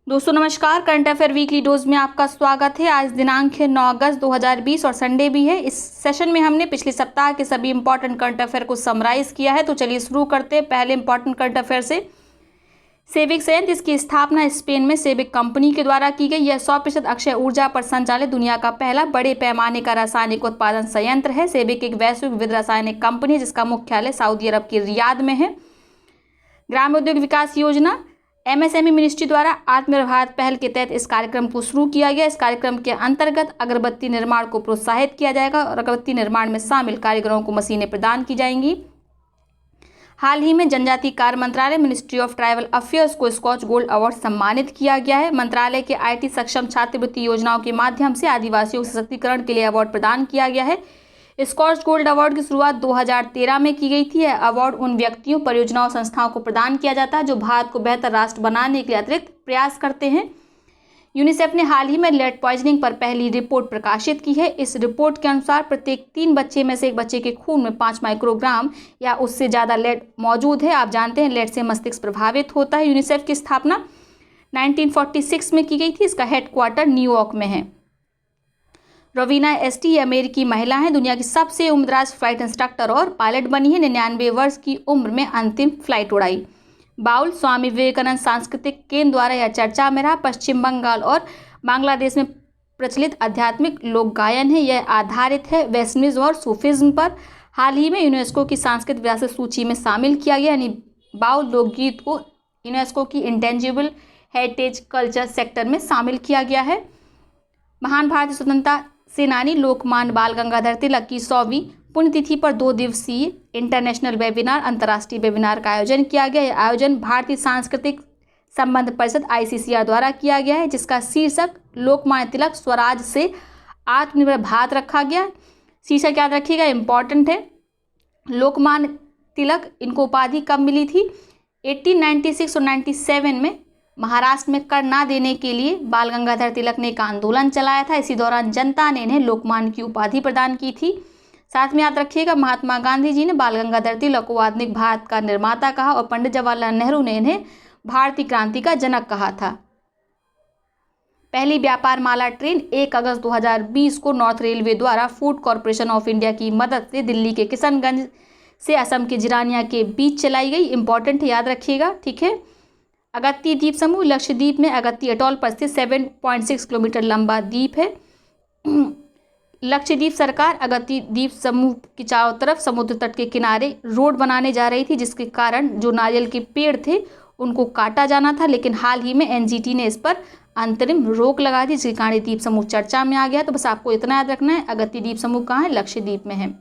दोस्तों नमस्कार। Current affair weekly dose में आपका स्वागत है। आज दिनांक है 9 अगस्त 2020 और संडे भी है। इस सेशन में हमने पिछले सप्ताह के सभी इंपॉर्टेंट करंट अफेयर को समराइज किया है। तो चलिए शुरू करते हैं पहले इंपॉर्टेंट करंट अफेयर से। सेविक संयंत्र, इसकी स्थापना स्पेन में सेविक कंपनी के द्वारा की गई। यह 100% अक्षय ऊर्जा पर संचालित दुनिया का पहला बड़े पैमाने का रासायनिक उत्पादन संयंत्र है। सेविक एक वैश्विक विविध रासायनिक कंपनी है जिसका मुख्यालय सऊदी अरब के रियाद में है। ग्राम्य उद्योग विकास योजना MSME मिनिस्ट्री द्वारा आत्मनिर्भर भारत पहल के तहत इस कार्यक्रम को शुरू किया गया। इस कार्यक्रम के अंतर्गत अगरबत्ती निर्माण को प्रोत्साहित किया जाएगा और अगरबत्ती निर्माण में शामिल कारीगरों को मशीनें प्रदान की जाएंगी। हाल ही में जनजातीय कार्य मंत्रालय मिनिस्ट्री ऑफ ट्राइबल अफेयर्स को स्कॉच गोल्ड अवार्ड सम्मानित किया गया है। मंत्रालय के IT सक्षम छात्रवृत्ति योजनाओं के माध्यम से आदिवासियों के सशक्तिकरण के लिए अवार्ड प्रदान किया गया है। स्कॉच गोल्ड अवार्ड की शुरुआत 2013 में की गई थी। यह अवार्ड उन व्यक्तियों, परियोजनाओं, संस्थाओं को प्रदान किया जाता है जो भारत को बेहतर राष्ट्र बनाने के लिए अतिरिक्त प्रयास करते हैं। यूनिसेफ ने हाल ही में लेड पॉइजनिंग पर पहली रिपोर्ट प्रकाशित की है। इस रिपोर्ट के अनुसार प्रत्येक 3 बच्चे में से एक बच्चे के खून में 5 माइक्रोग्राम या उससे ज़्यादा लेड मौजूद है। आप जानते हैं लेड से मस्तिष्क प्रभावित होता है। यूनिसेफ की स्थापना 1946 में की गई थी। इसका हेडक्वार्टर न्यूयॉर्क में है। रवीना ST अमेरिकी महिला हैं, दुनिया की सबसे उम्रदराज फ्लाइट इंस्ट्रक्टर और पायलट बनी है। 99 वर्ष की उम्र में अंतिम फ्लाइट उड़ाई। बाउल स्वामी विवेकानंद सांस्कृतिक केंद्र द्वारा यह चर्चा में रहा। पश्चिम बंगाल और बांग्लादेश में प्रचलित आध्यात्मिक लोक गायन है। यह आधारित है वैष्णविज्म और सूफिज्म पर। हाल ही में यूनेस्को की सांस्कृतिक विरासत सूची में शामिल किया गया, यानी बाउल लोकगीत को यूनेस्को की इंटेंजिबल हेरिटेज कल्चर सेक्टर में शामिल किया गया है। महान भारतीय स्वतंत्रता सेनानी लोकमान्य बाल गंगाधर तिलक की 100वीं पुण्यतिथि पर 2 दिवसीय इंटरनेशनल वेबिनार, अंतर्राष्ट्रीय वेबिनार का आयोजन किया गया। यह आयोजन भारतीय सांस्कृतिक संबंध परिषद ICCR द्वारा किया गया है, जिसका शीर्षक लोकमान्य तिलक स्वराज से आत्मनिर्भर भारत रखा गया। शीर्षक याद रखिएगा, इंपॉर्टेंट है। लोकमान्य तिलक, इनको उपाधि कब मिली थी? 1896 और 97 में महाराष्ट्र में कर ना देने के लिए बाल गंगाधर तिलक ने एक आंदोलन चलाया था। इसी दौरान जनता ने इन्हें लोकमान्य की उपाधि प्रदान की थी। साथ में याद रखिएगा, महात्मा गांधी जी ने बाल गंगाधर तिलक को आधुनिक भारत का निर्माता कहा और पंडित जवाहरलाल नेहरू ने इन्हें भारतीय क्रांति का जनक कहा था। पहली व्यापार माला ट्रेन 1 अगस्त 2020 को नॉर्थ रेलवे द्वारा फूड कॉरपोरेशन ऑफ इंडिया की मदद से दिल्ली के किशनगंज से असम के जिरानिया के बीच चलाई गई। इंपॉर्टेंट है, याद रखिएगा, ठीक है। अगत्ती द्वीप समूह लक्षद्वीप में अगत्ती अटॉल पर स्थित 7.6 किलोमीटर लंबा द्वीप है। लक्षद्वीप सरकार अगत्ती द्वीप समूह की चारों तरफ समुद्र तट के किनारे रोड बनाने जा रही थी, जिसके कारण जो नारियल के पेड़ थे उनको काटा जाना था, लेकिन हाल ही में NGT ने इस पर अंतरिम रोक लगा दी, जिसके कारण द्वीप समूह चर्चा में आ गया। तो बस आपको इतना याद रखना है, अगत्ती द्वीप समूह कहाँ है? लक्षद्वीप में है।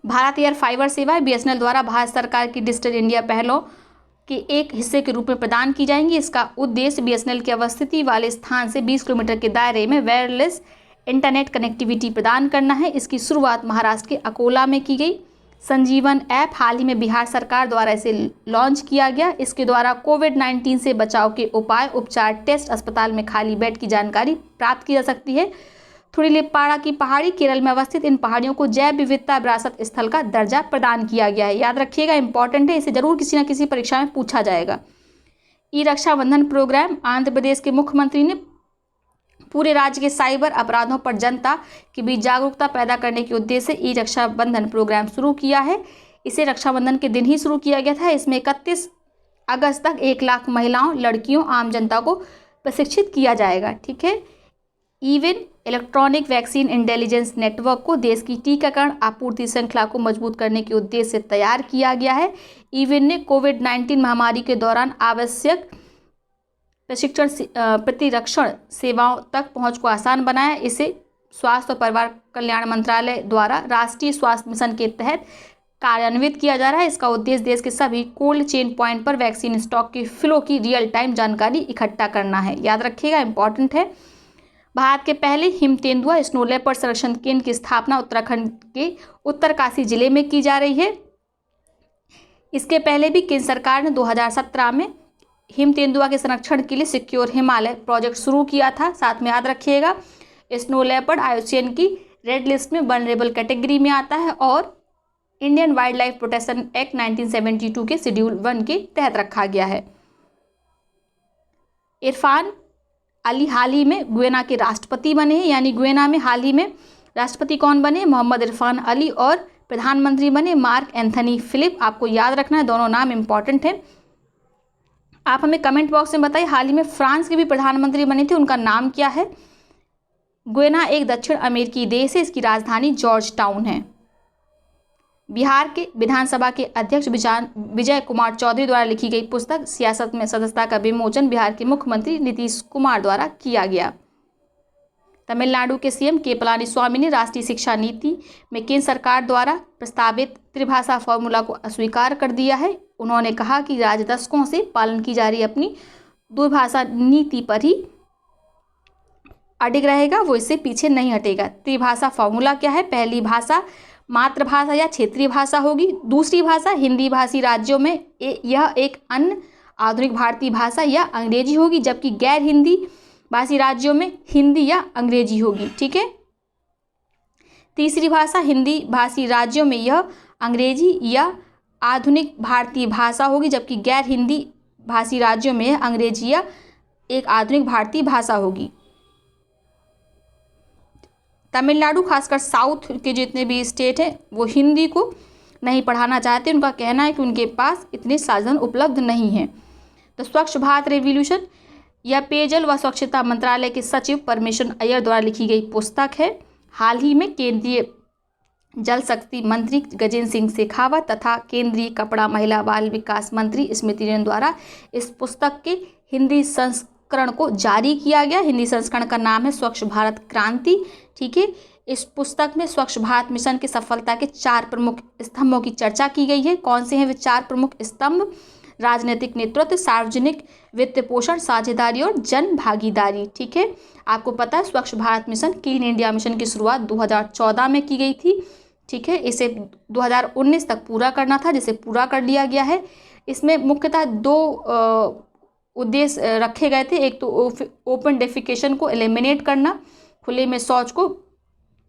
भारत एयर फाइबर सेवाएं BSNL द्वारा भारत सरकार की डिजिटल इंडिया पहलों के एक हिस्से के रूप में प्रदान की जाएंगी। इसका उद्देश्य BSNL की अवस्थिति वाले स्थान से 20 किलोमीटर के दायरे में वायरलेस इंटरनेट कनेक्टिविटी प्रदान करना है। इसकी शुरुआत महाराष्ट्र के अकोला में की गई। संजीवन ऐप हाल ही में बिहार सरकार द्वारा इसे लॉन्च किया गया। इसके द्वारा कोविड-19 से बचाव के उपाय, उपचार, टेस्ट, अस्पताल में खाली बेड की जानकारी प्राप्त की जा सकती है। थुड़िलिपाड़ा की पहाड़ी केरल में अवस्थित इन पहाड़ियों को जैव विविधता विरासत स्थल का दर्जा प्रदान किया गया है। याद रखिएगा, इंपॉर्टेंट है, इसे जरूर किसी न किसी परीक्षा में पूछा जाएगा। रक्षाबंधन प्रोग्राम, आंध्र प्रदेश के मुख्यमंत्री ने पूरे राज्य के साइबर अपराधों पर जनता के बीच जागरूकता पैदा करने के उद्देश्य से रक्षाबंधन प्रोग्राम शुरू किया है। इसे रक्षाबंधन के दिन ही शुरू किया गया था। इसमें 31 अगस्त तक 1 लाख महिलाओं, लड़कियों, आम जनता को प्रशिक्षित किया जाएगा, ठीक है। Even electronic vaccine intelligence network को देश की टीकाकरण आपूर्ति श्रृंखला को मजबूत करने के उद्देश्य से तैयार किया गया है। इवन ने कोविड-19 महामारी के दौरान आवश्यक प्रशिक्षण प्रतिरक्षण सेवाओं तक पहुंच को आसान बनाया। इसे स्वास्थ्य और परिवार कल्याण मंत्रालय द्वारा राष्ट्रीय स्वास्थ्य मिशन के तहत कार्यान्वित किया जा रहा है। इसका उद्देश्य देश के सभी कोल्ड चेन पॉइंट पर वैक्सीन स्टॉक के फ्लो की रियल टाइम जानकारी इकट्ठा करना है। याद रखिएगा, इंपॉर्टेंट है। भारत के पहले हिम तेंदुआ स्नो लेपर्ड संरक्षण केंद्र की स्थापना उत्तराखंड के उत्तरकाशी जिले में की जा रही है। इसके पहले भी केंद्र सरकार ने 2017 में हिम तेंदुआ के संरक्षण के लिए सिक्योर हिमालय प्रोजेक्ट शुरू किया था। साथ में याद रखिएगा, स्नो लेपर्ड IUCN की रेड लिस्ट में वनरेबल कैटेगरी में आता है और Indian wild life protection act 1972 के शेड्यूल 1 के तहत रखा गया है। इरफान अली हाल ही में गुयाना के राष्ट्रपति बने हैं, यानी गुयाना में हाल ही में राष्ट्रपति कौन बने? मोहम्मद इरफान अली। और प्रधानमंत्री बने मार्क एंथनी फिलिप। आपको याद रखना है, दोनों नाम इंपॉर्टेंट हैं। आप हमें कमेंट बॉक्स में बताइए, हाल ही में फ्रांस के भी प्रधानमंत्री बने थे, उनका नाम क्या है? गुयाना एक दक्षिण अमेरिकी देश है, इसकी राजधानी जॉर्ज टाउन है। बिहार के विधानसभा के अध्यक्ष विजय कुमार चौधरी द्वारा लिखी गई पुस्तक सियासत में सदस्यता का विमोचन बिहार के मुख्यमंत्री नीतीश कुमार द्वारा किया गया। तमिलनाडु के सीएम के पलानीस्वामी ने राष्ट्रीय शिक्षा नीति में केंद्र सरकार द्वारा प्रस्तावित त्रिभाषा फॉर्मूला को अस्वीकार कर दिया है। उन्होंने कहा कि राज्य दशकों से पालन की जा रही अपनी द्विभाषा नीति पर ही अडिग रहेगा, वो इससे पीछे नहीं हटेगा। त्रिभाषा फॉर्मूला क्या है? पहली भाषा मातृभाषा या क्षेत्रीय भाषा होगी, दूसरी भाषा हिंदी भाषी राज्यों में यह एक अन्य आधुनिक भारतीय भाषा या अंग्रेजी होगी, जबकि गैर हिंदी भाषी राज्यों में हिंदी या अंग्रेजी होगी। ठीक है, तीसरी भाषा हिंदी भाषी राज्यों में यह अंग्रेजी या आधुनिक भारतीय भाषा होगी, जबकि गैर हिंदी भाषी राज्यों में यह अंग्रेजी या एक आधुनिक भारतीय भाषा होगी। तमिलनाडु खासकर साउथ के जितने भी स्टेट हैं वो हिंदी को नहीं पढ़ाना चाहते। उनका कहना है कि उनके पास इतने साधन उपलब्ध नहीं हैं। तो स्वच्छ भारत रेवोल्यूशन यह पेयजल व स्वच्छता मंत्रालय के सचिव परमेश्वर अय्यर द्वारा लिखी गई पुस्तक है। हाल ही में केंद्रीय जल शक्ति मंत्री गजेंद्र सिंह शेखावत तथा केंद्रीय कपड़ा महिला बाल विकास मंत्री स्मृति ईरानी द्वारा इस पुस्तक के हिंदी संस्करण को जारी किया गया। हिंदी संस्करण का नाम है स्वच्छ भारत क्रांति। ठीक है, इस पुस्तक में स्वच्छ भारत मिशन की सफलता के 4 प्रमुख स्तंभों की चर्चा की गई है। कौन से हैं वे 4 प्रमुख स्तंभ? राजनीतिक नेतृत्व, सार्वजनिक वित्त पोषण, साझेदारी और जन भागीदारी। ठीक है, आपको पता है स्वच्छ Bharat mission clean India mission की शुरुआत 2014 में की गई थी। ठीक है, इसे 2019 तक पूरा करना था, जिसे पूरा कर लिया गया है। इसमें मुख्यतः 2 उद्देश्य रखे गए थे। एक तो ओपन डेफिकेशन को एलिमिनेट करना, खुले में शौच को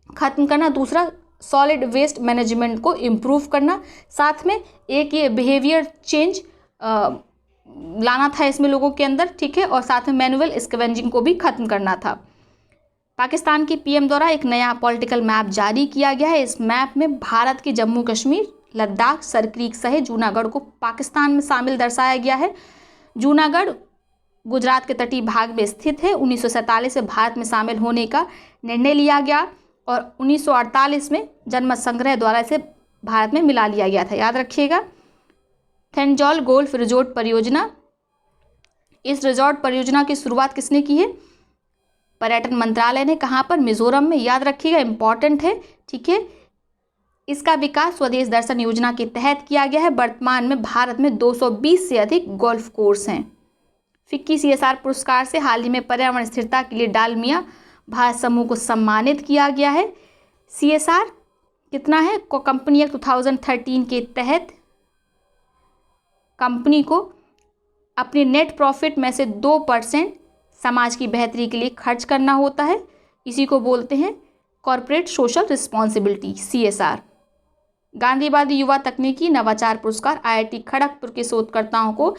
खत्म करना, दूसरा सॉलिड वेस्ट मैनेजमेंट को इम्प्रूव करना, साथ में एक ये बिहेवियर चेंज लाना था इसमें लोगों के अंदर। ठीक है, और साथ में मैनुअल स्कैवेंजिंग को भी खत्म करना था। पाकिस्तान की पीएम द्वारा एक नया पॉलिटिकल मैप जारी किया गया है। इस मैप में भारत के जम्मू कश्मीर, लद्दाख, सरक्रीक सहित जूनागढ़ को पाकिस्तान में शामिल दर्शाया गया है। जूनागढ़ गुजरात के तटीय भाग में स्थित है। 1947 में भारत में शामिल होने का निर्णय लिया गया और 1948 में जनमत संग्रह द्वारा इसे भारत में मिला लिया गया था, याद रखिएगा। थेंजौल गोल्फ रिजोर्ट परियोजना, इस रिजॉर्ट परियोजना की शुरुआत किसने की है? पर्यटन मंत्रालय ने। कहाँ पर? मिजोरम में, याद रखिएगा, इंपॉर्टेंट है। ठीक है, इसका विकास स्वदेश दर्शन योजना के तहत किया गया है। वर्तमान में भारत में 220 से अधिक गोल्फ कोर्स हैं। फिक्की CSR पुरस्कार से हाल ही में पर्यावरण स्थिरता के लिए डालमिया भारत समूह को सम्मानित किया गया है। CSR कितना है? कंपनी एक्ट 2013 के तहत कंपनी को अपने नेट प्रॉफिट में से 2% समाज की बेहतरी के लिए खर्च करना होता है। इसी को बोलते हैं कॉर्पोरेट सोशल रिस्पॉन्सिबिलिटी, CSR। गांधीवादी युवा तकनीकी नवाचार पुरस्कार IIT खड़गपुर के शोधकर्ताओं को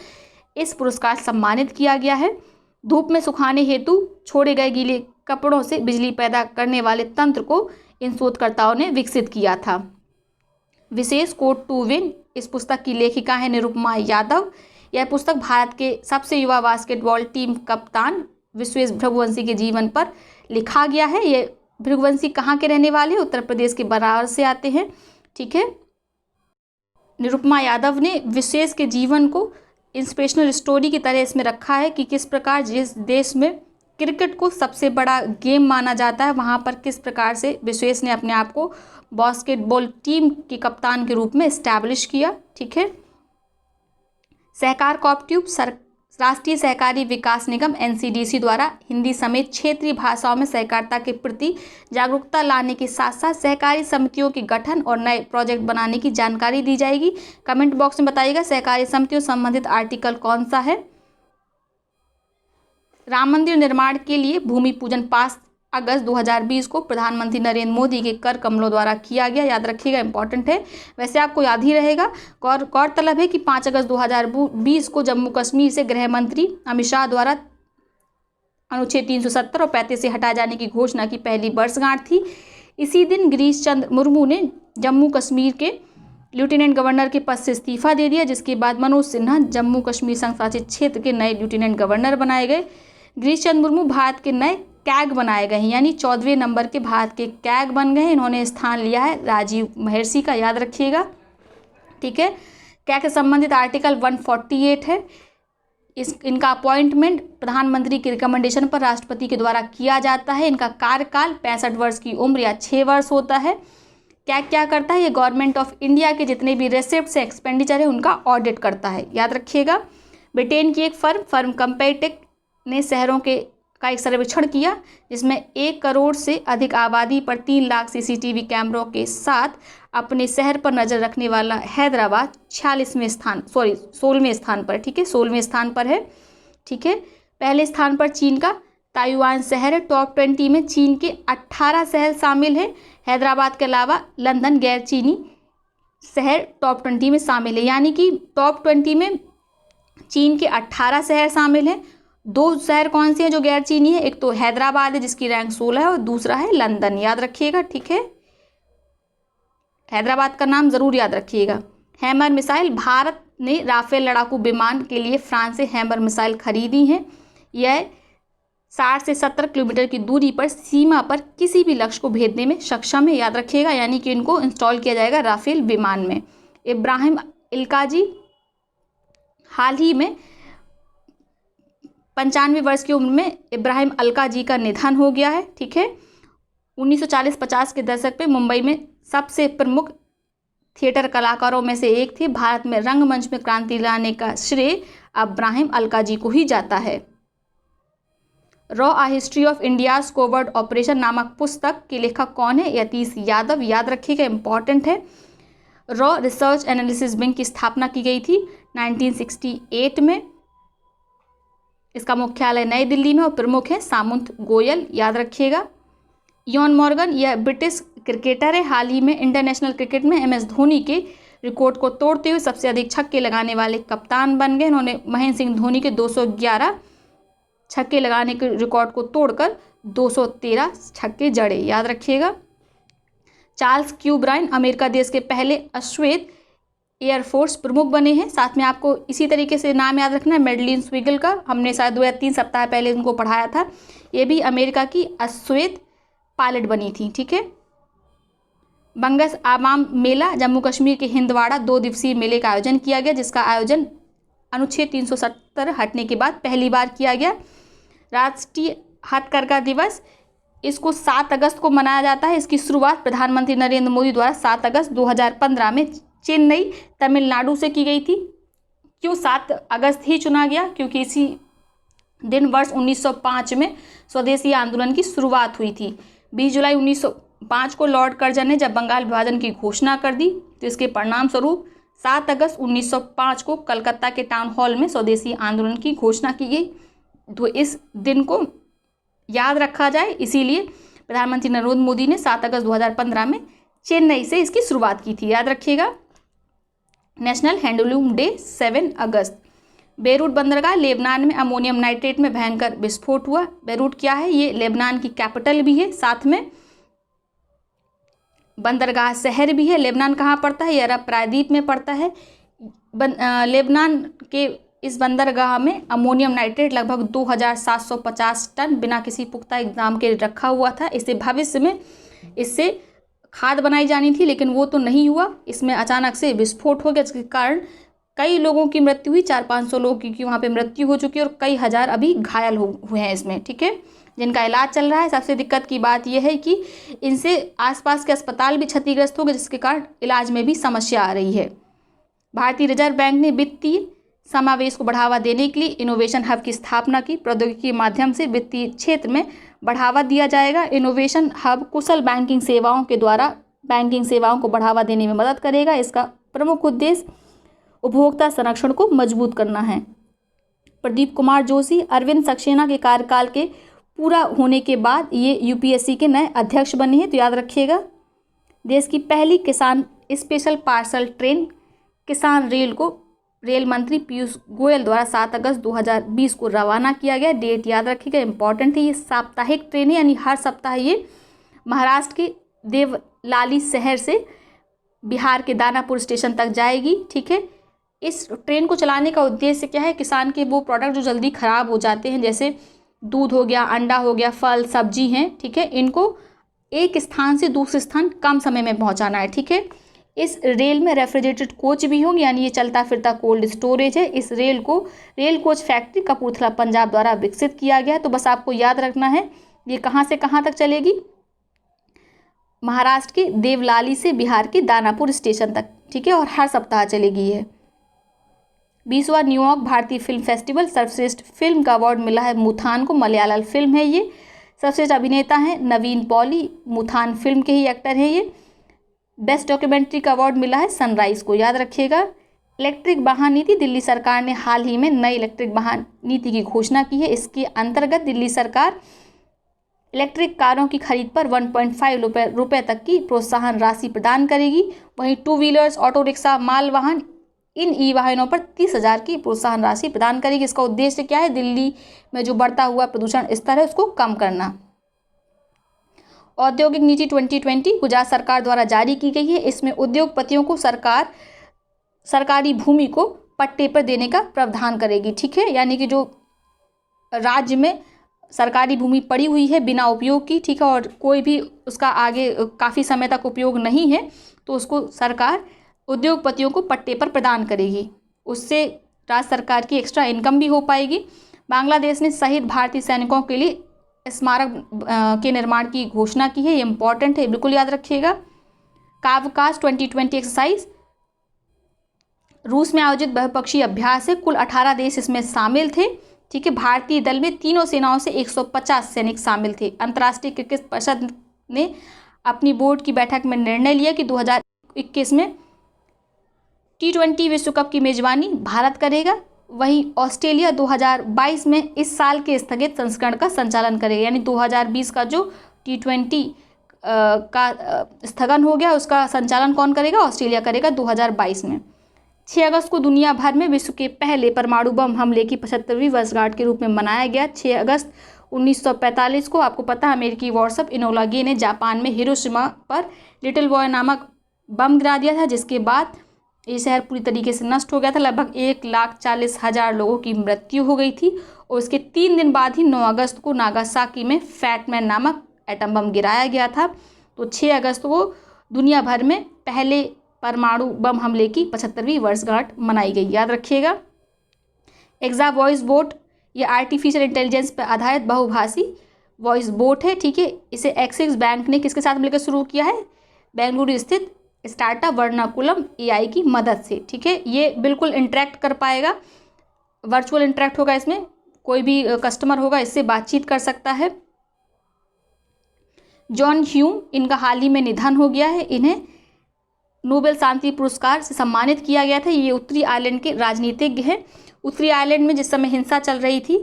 इस पुरस्कार सम्मानित किया गया है। धूप में सुखाने हेतु छोड़े गए गीले कपड़ों से बिजली पैदा करने वाले तंत्र को इन शोधकर्ताओं ने विकसित किया था। विशेष कोड टू विन, इस पुस्तक की लेखिका है निरुपमा यादव। यह पुस्तक भारत के सबसे युवा बास्केटबॉल टीम कप्तान विश्वेश भृगुवंशी के जीवन पर लिखा गया है। ये भृगुवंशी कहाँ के रहने वाले? उत्तर प्रदेश के बनारस से आते हैं। ठीक है, निरुपमा यादव ने विश्वेश के जीवन को इंस्पिरेशनल स्टोरी की तरह इसमें रखा है कि किस प्रकार जिस देश में क्रिकेट को सबसे बड़ा गेम माना जाता है, वहाँ पर किस प्रकार से विश्वेश ने अपने आप को बास्केटबॉल टीम के कप्तान के रूप में इस्टेब्लिश किया। ठीक है, सहकार कोऑपरेटिव राष्ट्रीय सहकारी विकास निगम NCDC द्वारा हिंदी समेत क्षेत्रीय भाषाओं में सहकारिता के प्रति जागरूकता लाने के साथ साथ सहकारी समितियों के गठन और नए प्रोजेक्ट बनाने की जानकारी दी जाएगी। कमेंट बॉक्स में बताइएगा सहकारी समितियों संबंधित आर्टिकल कौन सा है। राम मंदिर निर्माण के लिए भूमि पूजन पास अगस्त 2020 को प्रधानमंत्री नरेंद्र मोदी के कर कमलों द्वारा किया गया। याद रखिएगा, इंपॉर्टेंट है, वैसे आपको याद ही रहेगा। गौरतलब है कि 5 अगस्त 2020 को जम्मू कश्मीर से गृह मंत्री अमित शाह द्वारा अनुच्छेद 370 और 35 से हटाए जाने की घोषणा की पहली वर्षगांठ थी। इसी दिन गिरीश चंद्र मुर्मू ने जम्मू कश्मीर के लेफ्टिनेंट गवर्नर के पद से इस्तीफा दे दिया, जिसके बाद मनोज सिन्हा जम्मू कश्मीर संघ शासित क्षेत्र के नए लेफ्टिनेंट गवर्नर बनाए गए। गिरीश चंद्र मुर्मू भारत के नए कैग बनाए गए हैं, यानी 14वें नंबर के भारत के कैग बन गए हैं। इन्होंने स्थान लिया है राजीव महर्षि का, याद रखिएगा, ठीक है। कैग से संबंधित आर्टिकल 148 है। इनका अपॉइंटमेंट प्रधानमंत्री की रिकमेंडेशन पर राष्ट्रपति के द्वारा किया जाता है। इनका कार्यकाल 65 वर्ष की उम्र या 6 वर्ष होता है। क्या करता है, ये गवर्नमेंट ऑफ इंडिया के जितने भी रेसिप्ट से एक्सपेंडिचर है उनका ऑडिट करता है, याद रखिएगा। ब्रिटेन की एक फर्म कंपेटेक ने शहरों का एक सर्वेक्षण किया, जिसमें 1 करोड़ से अधिक आबादी पर 3 लाख सीसीटीवी कैमरों के साथ अपने शहर पर नज़र रखने वाला हैदराबाद 16वें स्थान पर, ठीक है, 16वें स्थान पर है, ठीक है। पहले स्थान पर चीन का ताइवान शहर है। टॉप 20 में चीन के 18 शहर शामिल हैं। हैदराबाद के अलावा लंदन गैर चीनी शहर टॉप 20 में शामिल है, यानी कि टॉप 20 में चीन के 18 शहर शामिल हैं। 2 शहर कौन से हैं जो गैर चीनी है, एक तो हैदराबाद है जिसकी रैंक 16 है और दूसरा है लंदन, याद रखिएगा, ठीक है। हैदराबाद का नाम जरूर याद रखिएगा। हैमर मिसाइल, भारत ने राफेल लड़ाकू विमान के लिए फ्रांस से हैमर मिसाइल खरीदी हैं। यह 60 से 70 किलोमीटर की दूरी पर सीमा पर किसी भी लक्ष्य को भेदने में सक्षम है, याद रखिएगा, यानी कि इनको इंस्टॉल किया जाएगा राफेल विमान में। इब्राहिम अलकाजी, हाल ही में 95 वर्ष की उम्र में इब्राहिम अलकाजी का निधन हो गया है, ठीक है। 1940-50 के दशक में मुंबई में सबसे प्रमुख थिएटर कलाकारों में से एक थे। भारत में रंगमंच में क्रांति लाने का श्रेय इब्राहिम अलकाजी को ही जाता है। रॉ a history of India's covert operation नामक पुस्तक के लेखक कौन है, यतीश यादव, याद रखिएगा, इंपॉर्टेंट है। रॉ रिसर्च एनालिसिस विंग की स्थापना की गई थी 1968 में। इसका मुख्यालय नई दिल्ली में और प्रमुख है सामंत गोयल, याद रखिएगा। इयान मॉर्गन, यह ब्रिटिश क्रिकेटर है। हाल ही में इंटरनेशनल क्रिकेट में MS धोनी के रिकॉर्ड को तोड़ते हुए सबसे अधिक छक्के लगाने वाले कप्तान बन गए। इन्होंने महेंद्र सिंह धोनी के 211 छक्के लगाने के रिकॉर्ड को तोड़कर 213 छक्के जड़े, याद रखिएगा। चार्ल्स क्यू ब्रायन, अमेरिका देश के पहले अश्वेत एयरफोर्स प्रमुख बने हैं। साथ में आपको इसी तरीके से नाम याद रखना है मेडलिन स्विगल का, हमने शायद 2 या 3 सप्ताह पहले उनको पढ़ाया था। ये भी अमेरिका की अश्वेत पायलट बनी थी, ठीक है। बंगस आवाम मेला, जम्मू कश्मीर के हिंदवाड़ा 2 दिवसीय मेले का आयोजन किया गया, जिसका आयोजन अनुच्छेद 370 हटने के बाद पहली बार किया गया। राष्ट्रीय हथकरघा दिवस, इसको 7 अगस्त को मनाया जाता है। इसकी शुरुआत प्रधानमंत्री नरेंद्र मोदी द्वारा 7 अगस्त 2015 में चेन्नई, तमिलनाडु से की गई थी। क्यों 7 अगस्त ही चुना गया, क्योंकि इसी दिन वर्ष 1905 में स्वदेशी आंदोलन की शुरुआत हुई थी। 20 जुलाई 1905 को लॉर्ड कर्जन ने जब बंगाल विभाजन की घोषणा कर दी, तो इसके परिणाम स्वरूप 7 अगस्त 1905 को कलकत्ता के टाउन हॉल में स्वदेशी आंदोलन की घोषणा की गई। तो इस दिन को याद रखा जाए, इसीलिए प्रधानमंत्री नरेंद्र मोदी ने 7 अगस्त 2015 में चेन्नई से इसकी शुरुआत की थी, याद रखिएगा। नेशनल हैंडलूम डे 7 अगस्त। बेरूट बंदरगाह, लेबनान में अमोनियम नाइट्रेट में भयंकर विस्फोट हुआ। बेरूट क्या है, ये लेबनान की कैपिटल भी है, साथ में बंदरगाह शहर भी है। लेबनान कहाँ पड़ता है, ये अरब प्रायद्वीप में पड़ता है। लेबनान के इस बंदरगाह में अमोनियम नाइट्रेट लगभग 2750 टन बिना किसी पुख्ता एग्जाम के रखा हुआ था। इसे भविष्य में इससे खाद बनाई जानी थी, लेकिन वो तो नहीं हुआ। इसमें अचानक से विस्फोट हो गया, जिसके कारण कई लोगों की मृत्यु हुई। 400-500 लोगों की वहाँ पे मृत्यु हो चुकी है और कई हज़ार अभी घायल हुए हैं इसमें, ठीक है, जिनका इलाज चल रहा है। सबसे दिक्कत की बात यह है कि इनसे आसपास के अस्पताल भी क्षतिग्रस्त हो गए, जिसके कारण इलाज में भी समस्या आ रही है। भारतीय रिजर्व बैंक ने वित्तीय समावेश को बढ़ावा देने के लिए इनोवेशन हब की स्थापना की। प्रौद्योगिकी के माध्यम से वित्तीय क्षेत्र में बढ़ावा दिया जाएगा। इनोवेशन हब कुशल बैंकिंग सेवाओं के द्वारा बैंकिंग सेवाओं को बढ़ावा देने में मदद करेगा। इसका प्रमुख उद्देश्य उपभोक्ता संरक्षण को मजबूत करना है। प्रदीप कुमार जोशी, अरविंद सक्सेना के कार्यकाल के पूरा होने के बाद ये यूपीएससी के नए अध्यक्ष बने हैं। तो याद रखिएगा, देश की पहली किसान स्पेशल पार्सल ट्रेन किसान रेल को रेल मंत्री पीयूष गोयल द्वारा 7 अगस्त 2020 को रवाना किया गया। डेट याद रखिएगा, इंपॉर्टेंट है। ये साप्ताहिक ट्रेन है, यानी हर सप्ताह ये महाराष्ट्र के देवलाली शहर से बिहार के दानापुर स्टेशन तक जाएगी। ठीक है, इस ट्रेन को चलाने का उद्देश्य क्या है? किसान के वो प्रोडक्ट जो जल्दी ख़राब हो जाते हैं, जैसे दूध हो गया, अंडा हो गया, फल सब्जी हैं, ठीक है, इनको एक स्थान से दूसरे स्थान कम समय में पहुंचाना है। ठीक है, इस रेल में रेफ्रिजरेटेड कोच भी होंगे, यानी ये चलता फिरता कोल्ड स्टोरेज है। इस रेल को rail coach factory Kapurthala Punjab द्वारा विकसित किया गया है। तो बस आपको याद रखना है ये कहाँ से कहाँ तक चलेगी? महाराष्ट्र के देवलाली से बिहार के दानापुर स्टेशन तक। ठीक है, और हर सप्ताह चलेगी ये। 20वां न्यूयॉर्क भारतीय फिल्म फेस्टिवल सर्वश्रेष्ठ फिल्म का अवार्ड मिला है मुथान को। मलयालम फिल्म है ये। सर्वश्रेष्ठ अभिनेता हैं नवीन पॉली, मुथान फिल्म के ही एक्टर हैं ये। बेस्ट डॉक्यूमेंट्री का अवार्ड मिला है सनराइज को। याद रखिएगा, इलेक्ट्रिक वाहन नीति, दिल्ली सरकार ने हाल ही में नई इलेक्ट्रिक वाहन नीति की घोषणा की है। इसके अंतर्गत दिल्ली सरकार इलेक्ट्रिक कारों की खरीद पर 1.5 रुपये तक की प्रोत्साहन राशि प्रदान करेगी। वहीं 2 व्हीलर्स, ऑटो रिक्शा, माल वाहन, इन ई वाहनों पर 30,000 की प्रोत्साहन राशि प्रदान करेगी। इसका उद्देश्य क्या है? दिल्ली में जो बढ़ता हुआ प्रदूषण स्तर है उसको कम करना। औद्योगिक नीति 2020 गुजरात सरकार द्वारा जारी की गई है। इसमें उद्योगपतियों को सरकारी भूमि को पट्टे पर देने का प्रावधान करेगी। ठीक है, यानी कि जो राज्य में सरकारी भूमि पड़ी हुई है बिना उपयोग की, ठीक है, और कोई भी उसका आगे काफ़ी समय तक उपयोग नहीं है, तो उसको सरकार उद्योगपतियों को पट्टे पर प्रदान करेगी। उससे राज्य सरकार की एक्स्ट्रा इनकम भी हो पाएगी। बांग्लादेश ने शहीद भारतीय सैनिकों के लिए स्मारक के निर्माण की घोषणा की है। ये इंपॉर्टेंट है, बिल्कुल याद रखिएगा। कावकाश 2020 एक्सरसाइज रूस में आयोजित बहुपक्षीय अभ्यास है। कुल 18 देश इसमें शामिल थे। ठीक है, भारतीय दल में तीनों सेनाओं से 150 सैनिक शामिल थे। अंतर्राष्ट्रीय क्रिकेट परिषद ने अपनी बोर्ड की बैठक में निर्णय लिया कि 2021 में T20 विश्व कप की मेजबानी भारत करेगा। वहीं ऑस्ट्रेलिया 2022 में इस साल के स्थगित संस्करण का संचालन करेगा, यानी 2020 का जो T20 का स्थगन हो गया उसका संचालन कौन करेगा? ऑस्ट्रेलिया करेगा 2022 में। 6 अगस्त को दुनिया भर में विश्व के पहले परमाणु बम हमले की 75वीं वर्षगांठ के रूप में मनाया गया। 6 अगस्त 1945 को आपको पता है अमेरिकी वॉरशप इनोला गे ने जापान में हिरोशिमा पर लिटिल बॉय नामक बम गिरा दिया था, जिसके बाद ये शहर पूरी तरीके से नष्ट हो गया था। लगभग 1,40,000 लोगों की मृत्यु हो गई थी। और उसके 3 दिन बाद ही 9 अगस्त को नागासाकी में फैटमैन नामक एटम बम गिराया गया था। तो 6 अगस्त को दुनिया भर में पहले परमाणु बम हमले की 75वीं वर्षगांठ मनाई गई। याद रखिएगा। एग्जा वॉइस बोट ये आर्टिफिशियल इंटेलिजेंस पर आधारित बहुभाषी वॉइस बोट है। ठीक है, इसे एक्सिस बैंक ने किसके साथ मिलकर शुरू किया है? बेंगलुरु स्थित स्टार्टअप वर्नाकुलम AI की मदद से। ठीक है, ये बिल्कुल इंटरेक्ट कर पाएगा, वर्चुअल इंटरेक्ट होगा। इसमें कोई भी कस्टमर होगा इससे बातचीत कर सकता है। जॉन ह्यूम, इनका हाल ही में निधन हो गया है। इन्हें नोबेल शांति पुरस्कार से सम्मानित किया गया था। ये उत्तरी आयरलैंड के राजनीतिज्ञ हैं। उत्तरी आयरलैंड में जिस समय हिंसा चल रही थी,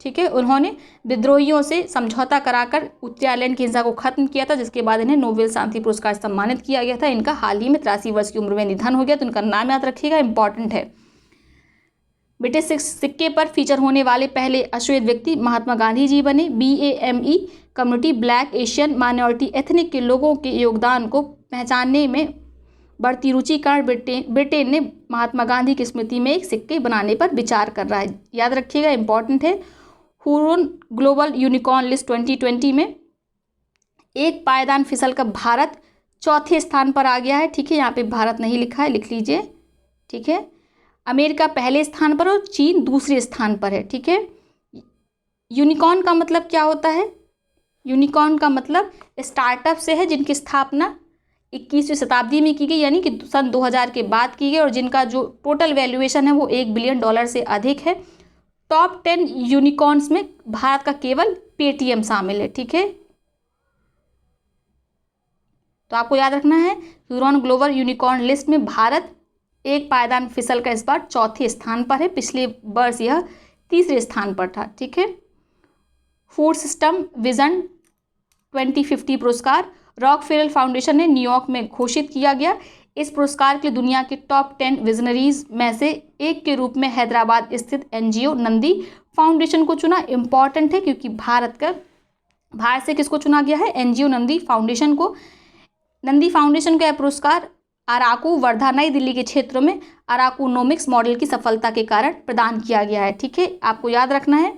ठीक है, उन्होंने विद्रोहियों से समझौता कराकर उत्तरी आयरलैंड की हिंसा को खत्म किया था, जिसके बाद इन्हें नोबेल शांति पुरस्कार से सम्मानित किया गया था। इनका हाल ही में 83 वर्ष की उम्र में निधन हो गया, तो इनका नाम याद रखिएगा, इंपॉर्टेंट है। ब्रिटिश सिक्के पर फीचर होने वाले पहले अश्वेत व्यक्ति महात्मा गांधी जी बने। BAME community black Asian minority ethnic के लोगों के योगदान को पहचानने में बढ़ती रुचि कारण ब्रिटेन ने महात्मा गांधी की स्मृति में एक सिक्के बनाने पर विचार कर रहा है। याद रखिएगा, इंपॉर्टेंट है। हुरून ग्लोबल यूनिकॉर्न लिस्ट 2020 में एक पायदान फिसल का भारत चौथे स्थान पर आ गया है। ठीक है, यहाँ पे भारत नहीं लिखा है, लिख लीजिए। ठीक है, अमेरिका पहले स्थान पर और चीन दूसरे स्थान पर है। ठीक है, यूनिकॉर्न का मतलब क्या होता है? यूनिकॉर्न का मतलब स्टार्टअप से है जिनकी स्थापना 21वीं शताब्दी में की गई, यानी कि सन 2000 के बाद की गई, और जिनका जो टोटल वैल्यूएशन है वो $1 बिलियन से अधिक है। टॉप 10 यूनिकॉर्न्स में भारत का केवल पेटीएम शामिल है। ठीक है, तो आपको याद रखना है ह्यूरॉन ग्लोबल यूनिकॉर्न लिस्ट में भारत एक पायदान फिसल का इस बार चौथे स्थान पर है। पिछले वर्ष यह तीसरे स्थान पर था। ठीक है, फूड सिस्टम विजन 2050 पुरस्कार रॉकफेलर फाउंडेशन ने न्यूयॉर्क में घोषित किया गया। इस पुरस्कार के लिए दुनिया के टॉप 10 विजनरीज में से एक के रूप में हैदराबाद स्थित एनजीओ नंदी फाउंडेशन को चुना। इंपॉर्टेंट है क्योंकि भारत से किसको चुना गया है? एनजीओ नंदी फाउंडेशन को। नंदी फाउंडेशन का यह पुरस्कार अराकू, वर्धा, नई दिल्ली के क्षेत्रों में अराकूनोमिक्स मॉडल की सफलता के कारण प्रदान किया गया है। ठीक है, आपको याद रखना है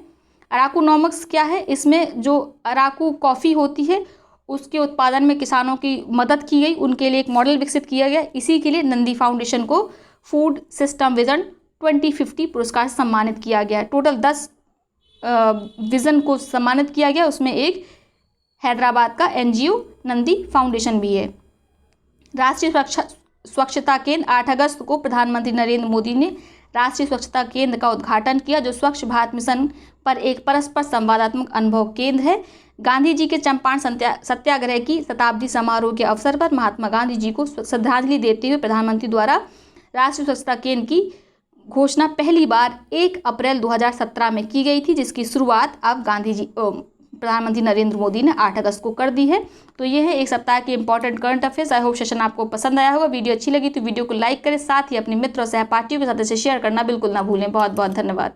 अराकूनोमिक्स क्या है। इसमें जो अराकू कॉफ़ी होती है उसके उत्पादन में किसानों की मदद की गई, उनके लिए एक मॉडल विकसित किया गया। इसी के लिए नंदी फाउंडेशन को फूड सिस्टम विजन 2050 पुरस्कार से सम्मानित किया गया है। टोटल 10 विजन को सम्मानित किया गया, उसमें एक हैदराबाद का एनजीओ नंदी फाउंडेशन भी है। राष्ट्रीय स्वच्छता केंद्र 8 अगस्त को प्रधानमंत्री नरेंद्र मोदी ने राष्ट्रीय स्वच्छता केंद्र का उद्घाटन किया, जो स्वच्छ भारत मिशन पर एक परस्पर संवादात्मक अनुभव केंद्र है। गांधी जी के चंपारण सत्याग्रह की शताब्दी समारोह के अवसर पर महात्मा गांधी जी को श्रद्धांजलि देते हुए प्रधानमंत्री द्वारा राष्ट्रीय स्वच्छता केंद्र की घोषणा पहली बार 1 अप्रैल 2017 में की गई थी, जिसकी शुरुआत अब प्रधानमंत्री नरेंद्र मोदी ने 8 अगस्त को कर दी है। तो ये है एक सप्ताह के important current affairs. I hope session आपको पसंद आया होगा। वीडियो अच्छी लगी तो वीडियो को लाइक करें, साथ ही अपने मित्रों सहपाठियों के साथ इसे शेयर करना बिल्कुल ना भूलें। बहुत बहुत धन्यवाद।